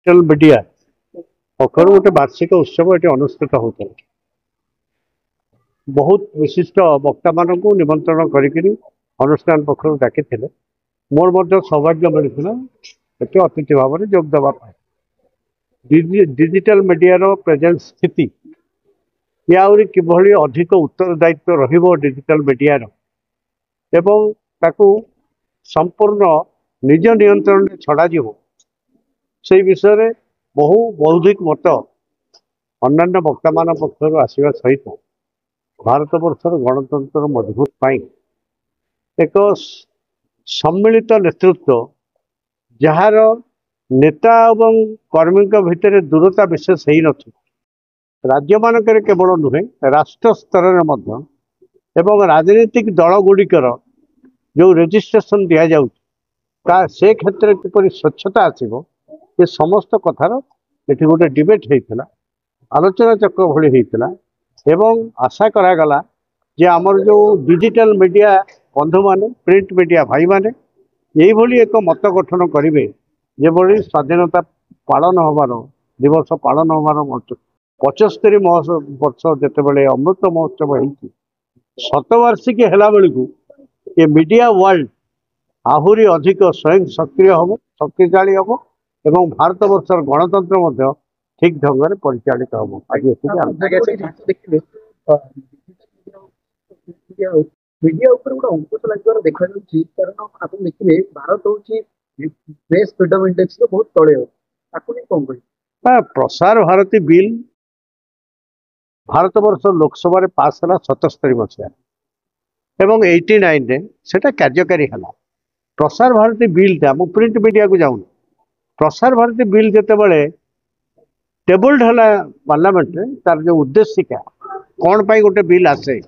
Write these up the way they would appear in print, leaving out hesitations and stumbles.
Digital media पक्षर गोटे वार्षिक उत्सव ये अनुष्ठित होता है। बहुत विशिष्ट वक्ता मान निमंत्रण करुष्ठान पक्ष डाकी मोर सौभाग्य मिलता ये अतिथि भाव में जोग देवाई। डिजिटल मीडिया प्रेजेंस स्थिति या किभली अधिक उत्तरदायित्व रहिबो डिजिटल मीडिया एवं ताकू संपूर्ण निज नियंत्रण छड़ा से विषय में बहु बौद्धिक मत अन्य वक्ता मान पक्षर आसवा सहित भारत वर्षर गणतंत्र मजबूत पाई एक सम्मिलित नेतृत्व जार नेता और कर्मी भितर दूरता विशेष ही नथी राज्य मानक केवल नुहे राष्ट्र स्तर में एवं राजनीतिक दल गुड़िकर जो रजिस्ट्रेशन दि जाऊँ से क्षेत्र में किपर स्वच्छता आसो ये समस्त कथार ये गोटे डिबेट होता आलोचना चक्र भली होता एवं आशा करागला जे आमर जो डिजिटल मीडिया बंधु माने प्रिंट मीडिया भाई माने यही एक मत गठन करेंगे जेभली स्वाधीनता पालन हबार दिवस पालन हबार 75 वर्ष जिते अमृत महोत्सव होती शतवार्षिकी है बेलू ये मीडिया वर्ल्ड आहरी अधिक स्वयं सक्रिय हम शक्तिशाली हम एवं भारत वर्षर गणतंत्र ठीक ढंग से परिचालित हम मीडिया ऊपर गोटे अंकुश लगे देखा कारण आप देखिए भारत हूँ प्रेस फ्रीडम इंडेक्स बहुत तले कौन कह प्रसार भारती बिल भारत वर्ष लोकसभा पास है 77 मसीहा एवं 89 से कार्यकारी है। प्रसार भारती बिलटा मु प्रिंट मीडिया को जाऊँ प्रसार भारती बिल जिते टेबल्ड है पार्लियामेंट तार जो उद्देशिका कौन पाई गोटे बिल आसे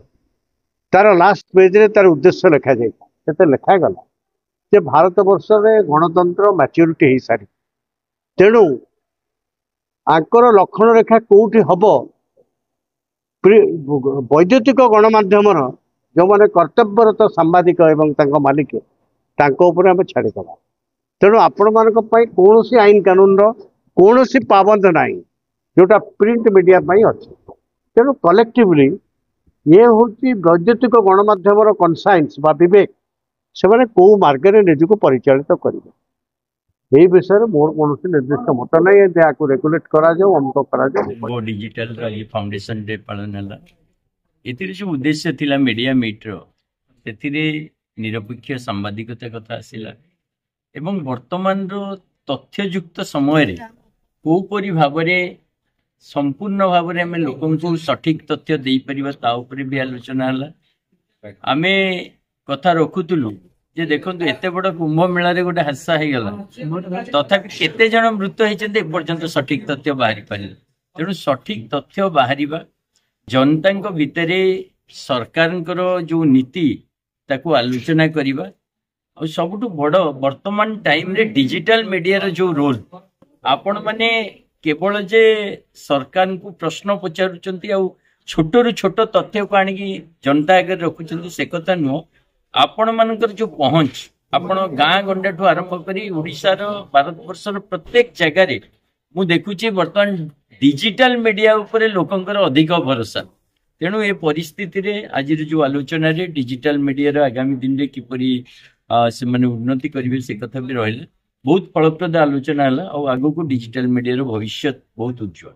तार लास्ट पेज रे तार उद्देश्य लिखा जाए लिखागला जे भारत वर्ष में गणतंत्र मैच्योरिटी हो सारी तेणु आंकर लक्षण रेखा कौटी हम वैद्युतिक गणमाध्यम जो मैंने कर्तव्यरत सांबादिक एवं मालिक आम छाड़ीदा तेणु आपण मान कौन आईन कानून कौन पाबंद ना जोटा प्रिंट मीडिया अच्छे तेणु कलेक्टिवली ये हूँ वैद्युतिक गणमाध्यम कनसाइंस बा विवेक से कौ मार्गे निजक परिचालित करेंगे यही विषय मोर कौन निर्दिष्ट मत ना रेगुलेट करा डिजिटल फाउंडेशन डे पालन है जो उद्देश्य थिला मीडिया मीटर से निरपेक्ष सांबादिकता कथा आसला एवं वर्तमान तथ्ययुक्त समय कोपरी भाव संपूर्ण भाव में लोक को सठिक तथ्य दे पार भी आलोचना है। आम कथा रखुलु जे देखो एत बड़ कुंभ मेला गोटे हादसा हो गला तथापि केते जन मृत्यु होती एपर्यंत सठिक तथ्य बाहरी पारे तेणु सठिक तथ्य बाहर जनता भितर सरकार जो नीति ताकू आलोचना करवा और सबुठ बड़ वर्तमान टाइम रे डिजिटल मीडिया जो रोल आपण माने केवल जे सरकार को प्रश्न पचारुचंती आ छोट रु छोट तथ्य को आनिकी जनता आगे रखुचंती से कथा नुह आपण मानकर जो पहुंच आपण गाँ गंडा ठू आरंभ करी ओडिशार भारत वर्षर प्रत्येक जगह मु देखुची वर्तमान डिजिटल मीडिया उपरे लोकंकर अधिक भरोसा तेणु ए परिस्थिति रे आज जो आलोचना रे डिजिटल मीडिया आगामी दिन में किपरि से माने उन्नति करेंगे से कथा भी रहा बहुत फलप्रद आलोचना है और आगो को डिजिटल मीडिया भविष्य बहुत उज्जवल।